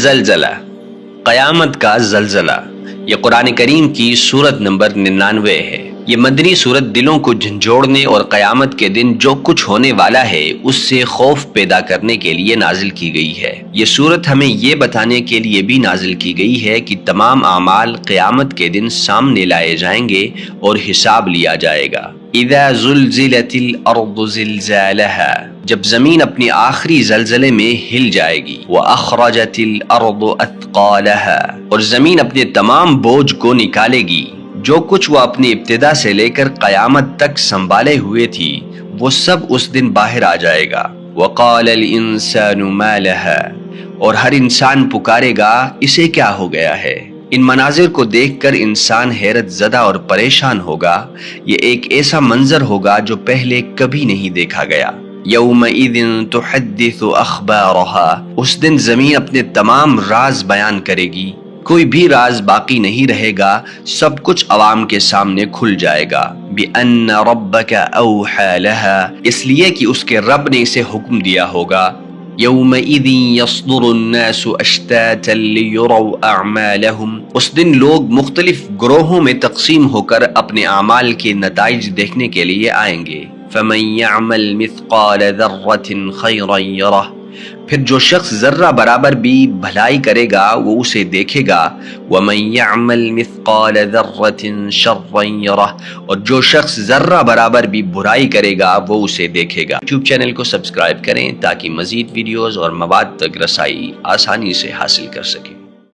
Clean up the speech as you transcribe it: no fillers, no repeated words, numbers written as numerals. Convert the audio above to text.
زلزلہ، قیامت کا زلزلہ، یہ قرآن کریم کی سورت نمبر 99 ہے۔ یہ مدنی سورت دلوں کو جھنجھوڑنے اور قیامت کے دن جو کچھ ہونے والا ہے اس سے خوف پیدا کرنے کے لیے نازل کی گئی ہے۔ یہ سورت ہمیں یہ بتانے کے لیے بھی نازل کی گئی ہے کہ تمام اعمال قیامت کے دن سامنے لائے جائیں گے اور حساب لیا جائے گا۔ اذا زلزلت الارض زلزالها، جب زمین اپنی آخری زلزلے میں ہل جائے گی۔ واخرجت الارض اثقالها، اور زمین اپنے تمام بوجھ کو نکالے گی۔ جو کچھ وہ اپنی ابتدا سے لے کر قیامت تک سنبھالے ہوئے تھی وہ سب اس دن باہر آ جائے گا۔ وقال الانسان ما لها، اور ہر انسان پکارے گا اسے کیا ہو گیا ہے۔ ان مناظر کو دیکھ کر انسان حیرت زدہ اور پریشان ہوگا۔ یہ ایک ایسا منظر ہوگا جو پہلے کبھی نہیں دیکھا گیا۔ یومئذ تحدث اخبارها، اس دن زمین اپنے تمام راز بیان کرے گی، کوئی بھی راز باقی نہیں رہے گا، سب کچھ عوام کے سامنے کھل جائے گا۔ بِأَنَّ رَبَّكَ أَوْحَى لَهَا، اس لیے کہ اس کے رب نے اسے حکم دیا ہوگا۔ یومئذ يصدر الناس اشتاتا ليروا اعمالهم، اس دن لوگ مختلف گروہوں میں تقسیم ہو کر اپنے اعمال کے نتائج دیکھنے کے لیے آئیں گے۔ فمن يعمل مثقال ذرة خيرا يره، پھر جو شخص ذرہ برابر بھی بھلائی کرے گا وہ اسے دیکھے گا۔ ومن يعمل مثقال ذرة شرا يره، اور جو شخص ذرہ برابر بھی برائی کرے گا وہ اسے دیکھے گا۔ یوٹیوب چینل کو سبسکرائب کریں تاکہ مزید ویڈیوز اور مواد تک رسائی آسانی سے حاصل کر سکیں۔